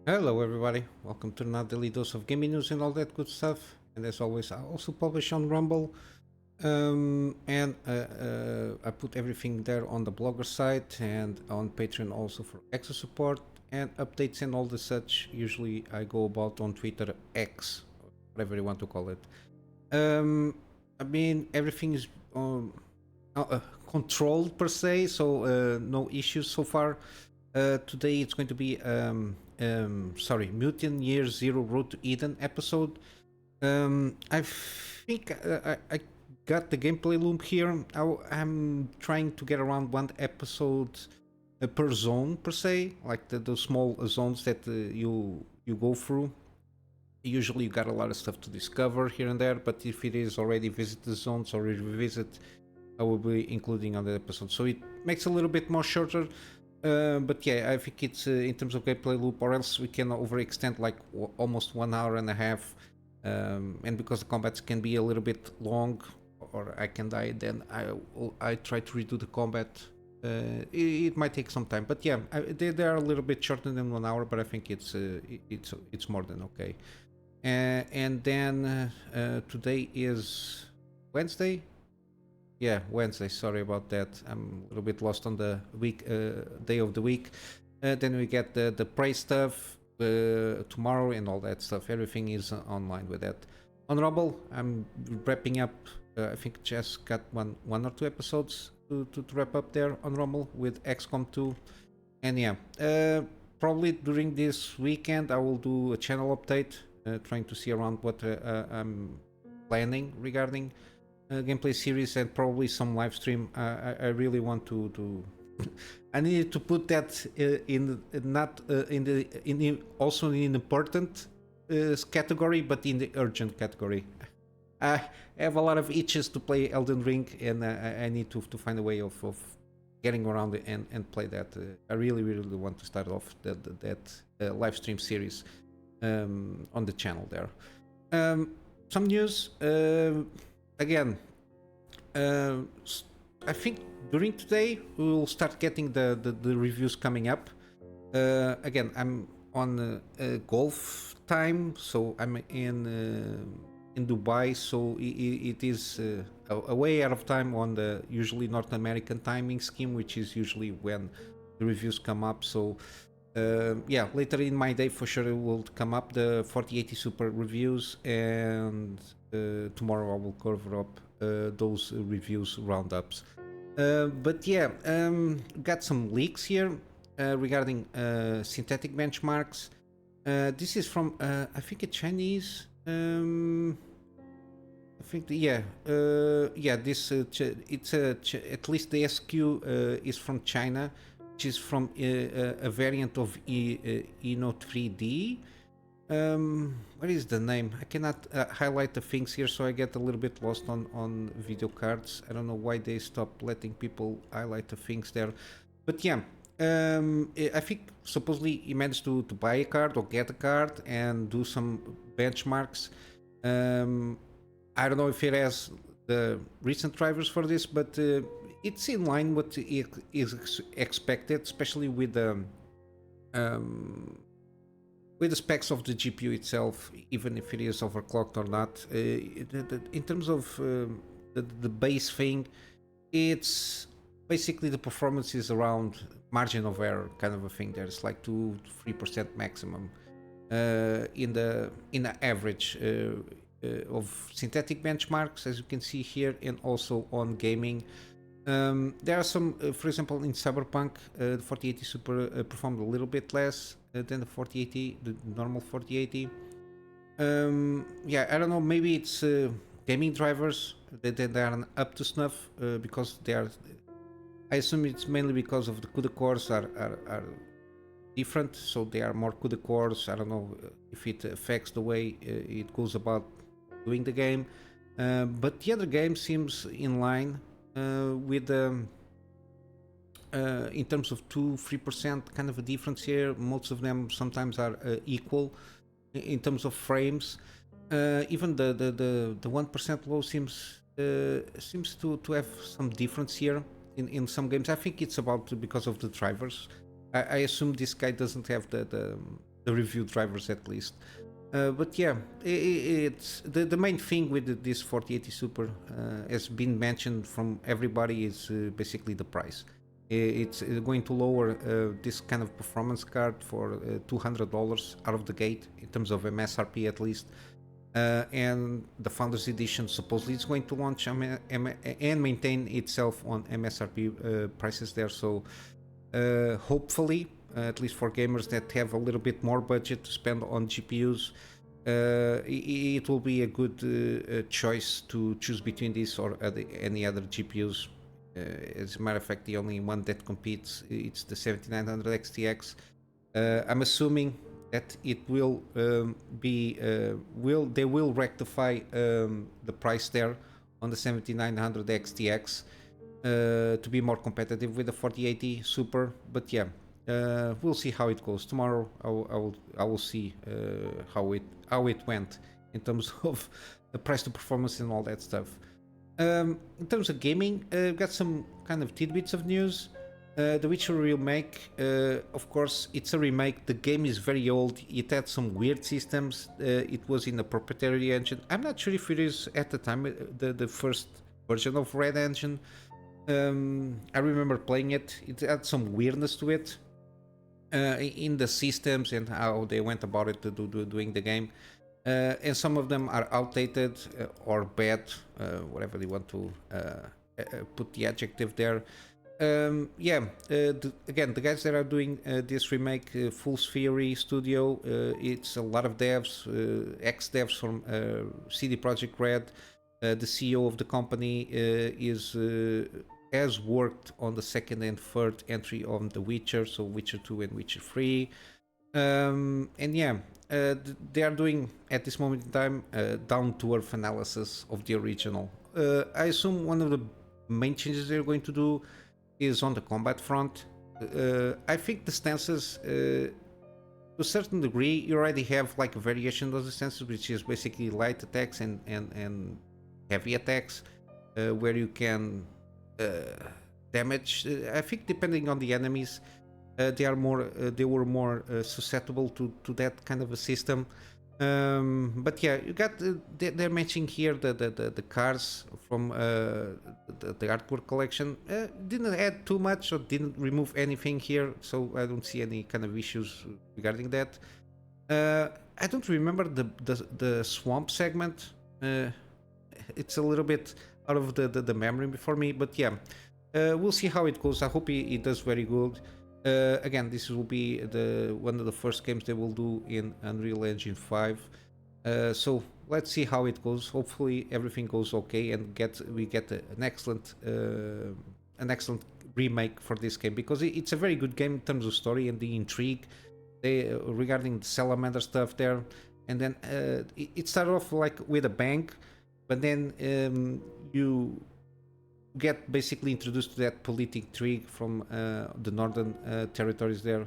Hello, everybody. Welcome to another daily dose of gaming news and all that good stuff. And as always, I also publish on Rumble. I put everything there on the blogger site and on Patreon also for extra support and updates and all the such. Usually, I go about on Twitter X, whatever you want to call it. Everything is controlled per se, so no issues so far. Today it's going to be Mutant Year Zero Road to Eden episode. I think I got the gameplay loop here. I'm trying to get around one episode per zone per se, like the small zones that you go through. Usually you got a lot of stuff to discover here and there, but if it is already visit the zones or revisit, I will be including on the episode. So it makes a little bit more shorter. But yeah, I think it's in terms of gameplay loop, or else we can overextend like almost 1 hour and a half. And because the combats can be a little bit long, or I can die, then I try to redo the combat. It might take some time, but yeah, they are a little bit shorter than 1 hour, but I think it's more than okay. And then today is Wednesday. Yeah, Wednesday. Sorry about that. I'm a little bit lost on the week, day of the week. Then we get the praise stuff tomorrow and all that stuff. Everything is online with that. On Rumble, I'm wrapping up. I think just got one or two episodes to wrap up there on Rumble with XCOM 2. And yeah, probably during this weekend I will do a channel update, trying to see around what I'm planning regarding gameplay series and probably some live stream. I really want to I needed to put that in not in the also in important category, but in the urgent category. I have a lot of itches to play Elden Ring, and I need to find a way of getting around it and play that. I really want to start off that live stream series on the channel there. Some news. Again, I think during today we will start getting the reviews coming up. Again, I'm on golf time, so I'm in Dubai, so it is a way out of time on the usually North American timing scheme, which is usually when the reviews come up. So yeah, later in my day for sure it will come up the 4080 Super reviews, and tomorrow I will cover up those reviews roundups. But yeah, got some leaks here regarding synthetic benchmarks. This is from I think a Chinese. I think this it's at least the SQ is from China, which is from a variant of Eno 3D. What is the name? I cannot highlight the things here, so I get a little bit lost on video cards. I don't know why they stopped letting people highlight the things there, but yeah. I think supposedly he managed to buy a card or get a card and do some benchmarks. I don't know if it has the recent drivers for this, but it's in line what is expected, especially with the specs of the GPU itself, even if it is overclocked or not. In terms of the base thing, it's basically the performance is around margin of error kind of a thing. There's like 2-3% maximum in the average of synthetic benchmarks, as you can see here, and also on gaming. There are some, for example, in Cyberpunk, the 4080 Super performed a little bit less than the 4080, the normal 4080. Yeah, I don't know, maybe it's gaming drivers that aren't up to snuff because they are. I assume it's mainly because of the CUDA cores are different, so they are more CUDA cores. I don't know if it affects the way it goes about doing the game, but the other game seems in line with in terms of 2-3% kind of a difference here. Most of them sometimes are equal in terms of frames. Even the 1% low seems to have some difference here in some games. I think it's about because of the drivers. I assume this guy doesn't have the review drivers at least. But yeah, it's the main thing with this 4080 Super has been mentioned from everybody is basically the price. It's going to lower this kind of performance card for $200 out of the gate in terms of MSRP at least. And the Founders Edition supposedly is going to launch and maintain itself on MSRP prices there. So hopefully, at least for gamers that have a little bit more budget to spend on GPUs, it will be a good choice to choose between this or any other GPUs. As a matter of fact, the only one that competes it's the 7900 XTX. I'm assuming that it will they will rectify the price there on the 7900 XTX to be more competitive with the 4080 Super. But yeah, we'll see how it goes tomorrow. I will see how it went in terms of the price to performance and all that stuff. In terms of gaming, got some kind of tidbits of news. The Witcher Remake, of course, it's a remake. The game is very old. It had some weird systems. It was in a proprietary engine. I'm not sure if it is at the time the first version of Red Engine. I remember playing it. It had some weirdness to it in the systems and how they went about it doing the game. And some of them are outdated or bad, whatever they want to put the adjective there. Again, the guys that are doing this remake, Fool's Theory Studio, it's a lot of devs, ex-devs from CD Projekt Red. The CEO of the company has worked on the second and third entry on The Witcher, so Witcher 2 and Witcher 3. They are doing at this moment in time down-to-earth analysis of the original. I assume one of the main changes they're going to do is on the combat front. I think the stances, to a certain degree, you already have like a variation of the stances, which is basically light attacks and heavy attacks, where you can damage. I think depending on the enemies, they were more susceptible to that kind of a system. But yeah, you got they're mentioning here the cars from the artwork collection. Didn't add too much or didn't remove anything here, so I don't see any kind of issues regarding that. I don't remember the swamp segment. It's a little bit out of the memory for me, but yeah, we'll see how it goes. I hope it does very good. Again, this will be one of the first games they will do in Unreal Engine 5. So let's see how it goes. Hopefully everything goes okay and we get an excellent remake for this game, because it's a very good game in terms of story and the intrigue regarding the salamander stuff there. And then it started off like with a bang, but then you get basically introduced to that politic intrigue from the northern territories there.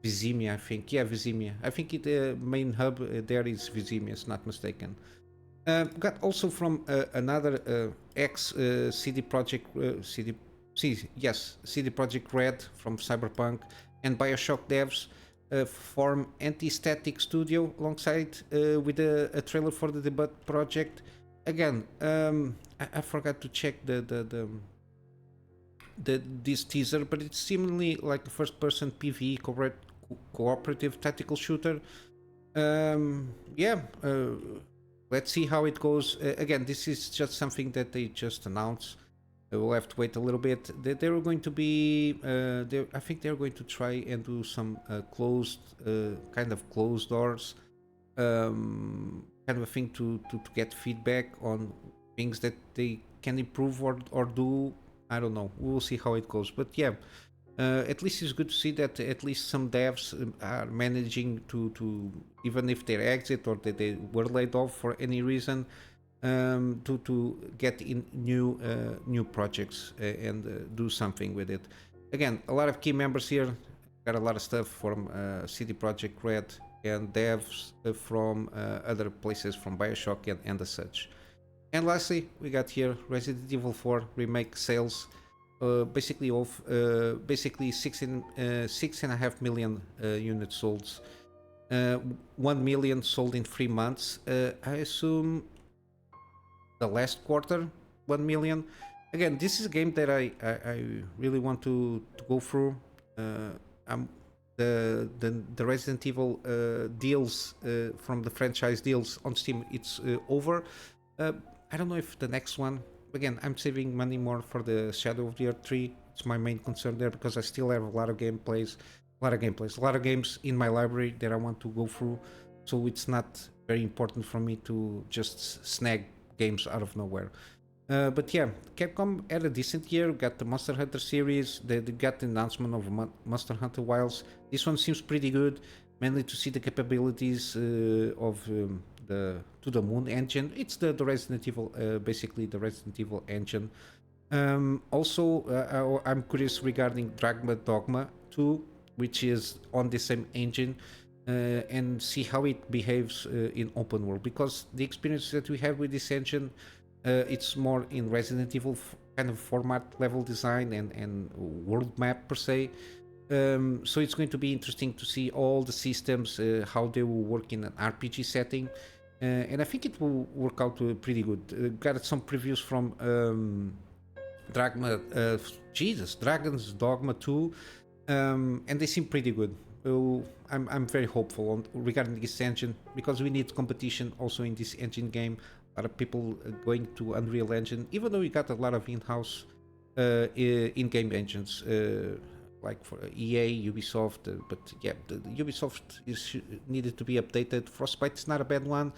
Vizimia, I think. Yeah, Vizimia. I think the main hub there is Vizimia, it's not mistaken. Got also from another ex CD Projekt Red from Cyberpunk and Bioshock devs form Antistatic Studio alongside with a trailer for the debut project. Again, I forgot to check this teaser, but it's seemingly like a first-person PvE cooperative tactical shooter. Let's see how it goes. Again, this is just something that they just announced. We'll have to wait a little bit. They were going to be, I think they're going to try and do some kind of closed doors, kind of a thing to get feedback on things that they can improve or do. I don't know. We'll see how it goes. But yeah, at least it's good to see that at least some devs are managing to even if they exit or that they were laid off for any reason, to get in new projects and do something with it. Again, a lot of key members here. Got a lot of stuff from CD Projekt Red and devs from other places from Bioshock and as such. And lastly, we got here Resident Evil 4 remake sales, basically 6.5 million units sold. Uh, 1 million sold in 3 months. I assume the last quarter, 1 million. Again, this is a game that I really want to go through. I'm the Resident Evil deals from the franchise deals on Steam. It's over. Uh, I don't know if the next one. Again, I'm saving money more for the Shadow of the Earth 3. It's my main concern there because I still have a lot of a lot of games in my library that I want to go through. So it's not very important for me to just snag games out of nowhere. But yeah, Capcom had a decent year. Got the Monster Hunter series. They got the announcement of Monster Hunter Wilds. This one seems pretty good, mainly to see the capabilities of the To the Moon engine. It's the Resident Evil, basically the Resident Evil engine. Also, I'm curious regarding Dogma 2, which is on the same engine, and see how it behaves in open world. Because the experience that we have with this engine, it's more in Resident Evil kind of format, level design, and world map per se. So it's going to be interesting to see all the systems, how they will work in an RPG setting. And I think it will work out pretty good. Got some previews from Dragon's Dogma 2, and they seem pretty good. I'm very hopeful regarding this engine because we need competition also in this engine game. A lot of people going to Unreal Engine, even though we got a lot of in-house in-game engines like for EA, Ubisoft, but yeah, the Ubisoft is needed to be updated. Frostbite is not a bad one,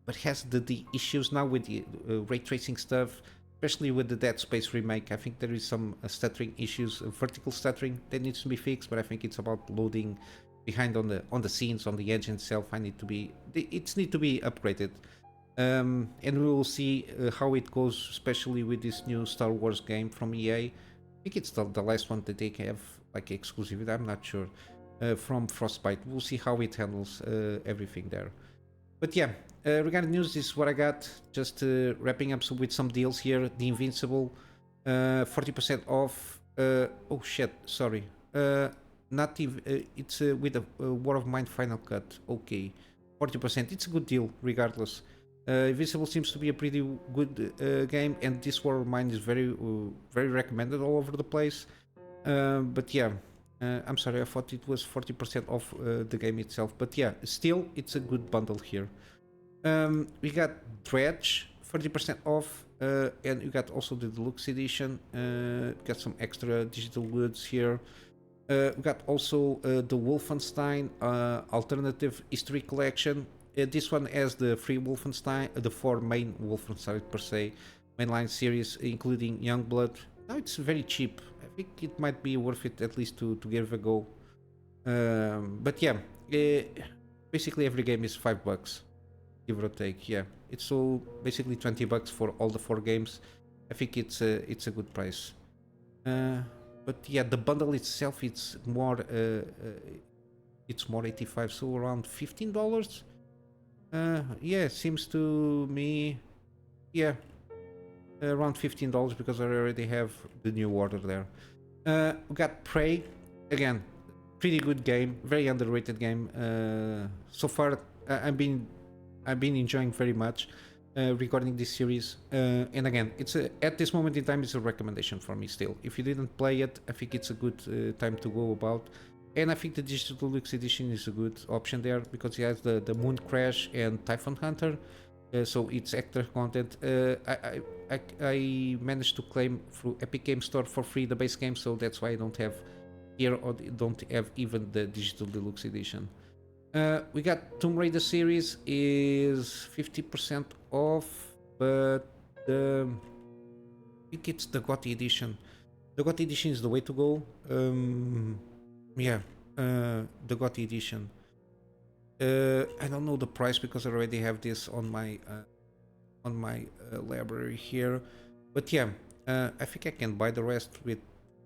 but has the issues now with the ray tracing stuff, especially with the Dead Space remake. I think there is some stuttering issues, vertical stuttering that needs to be fixed, but I think it's about loading behind on the scenes, on the engine itself. It's need to be upgraded. And we will see how it goes, especially with this new Star Wars game from EA. I think it's the last one that they have like exclusivity. I'm not sure. From Frostbite, we'll see how it handles everything there. But yeah, regarding news, this is what I got. Just wrapping up with some deals here. The Invincible, 40% off. Oh shit, sorry. Not even. It's with a War of Mine Final Cut. Okay, 40%. It's a good deal, regardless. Invincible seems to be a pretty good game, and this War of Mine is very recommended all over the place. But yeah, I'm sorry, I thought it was 40% off the game itself. But yeah, still, it's a good bundle here. We got Dredge, 30% off, and you got also the deluxe edition. Got some extra digital goods here. We got also the Wolfenstein alternative history collection. This one has the free Wolfenstein, the 4 main Wolfenstein per se, mainline series, including Youngblood. Now it's very cheap. I think it might be worth it at least to give a go. But yeah, basically every game is $5, give or take. Yeah, it's so basically $20 for all the 4 games. I think it's a good price. But yeah, the bundle itself it's more 85, so around $15. Yeah, seems to me, yeah, around $15 because I already have the new order there. We got Prey, again, pretty good game, very underrated game. So far, I've been enjoying very much regarding this series. And again, it's at this moment in time, it's a recommendation for me still. If you didn't play it, I think it's a good time to go about. And I think the digital deluxe edition is a good option there because it has the Moon Crash and Typhon Hunter, so it's extra content. I managed to claim through Epic Game Store for free the base game, so that's why I don't have here or don't have even the digital deluxe edition. We got Tomb Raider series is 50% off, but I think it's the GOTY edition. The GOTY edition is the way to go. Yeah, the GOTY edition. I don't know the price because I already have this on my library here. But yeah, I think I can buy the rest with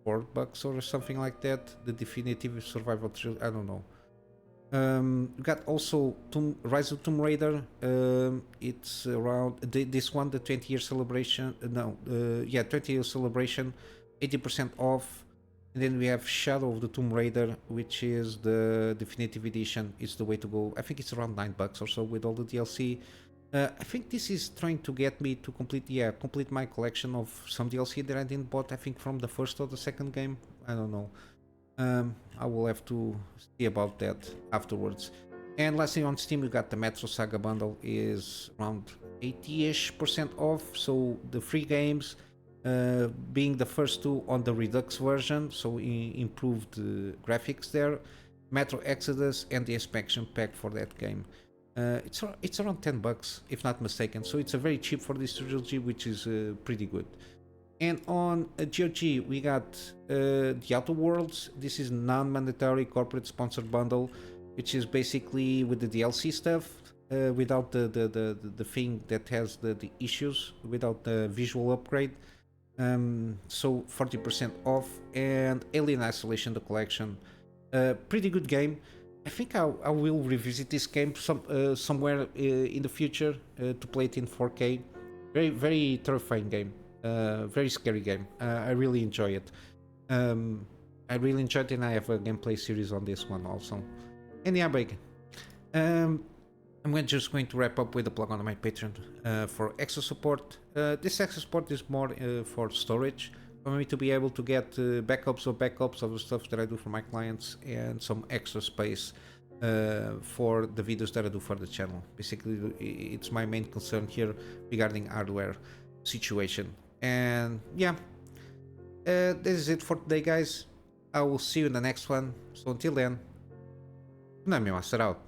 $4 or something like that. The definitive survival thrill. I don't know. We got also Rise of Tomb Raider. It's around this one, the 20-year celebration. 20-year celebration, 80% off. And then we have Shadow of the Tomb Raider, which is the definitive edition. It's the way to go. I think it's around $9 or so with all the DLC. I think this is trying to get me to complete my collection of some DLC that I didn't bought. I think from the first or the second game. I don't know. I will have to see about that afterwards. And lastly, on Steam, we got the Metro Saga bundle is around 80-ish% off. So the free games, being the first two on the Redux version, so improved graphics there. Metro Exodus and the expansion pack for that game. It's around $10 if not mistaken. So it's a very cheap for this trilogy, which is pretty good. And on GOG, we got The Outer Worlds. This is non-mandatory corporate sponsored bundle, which is basically with the DLC stuff, without the thing that has the issues, without the visual upgrade. So 40% off. And Alien Isolation, the collection. Pretty good game. I think I will revisit this game somewhere in the future to play it in 4K. Very, very terrifying game. Very scary game. I really enjoy it. I really enjoyed it, and I have a gameplay series on this one also. And yeah, break. I'm just going to wrap up with a plug on my Patreon for extra support. This extra support is more for storage, for me to be able to get backups of the stuff that I do for my clients, and some extra space for the videos that I do for the channel. Basically, it's my main concern here regarding hardware situation. And yeah, this is it for today, guys. I will see you in the next one. So until then, Kunamy Master out.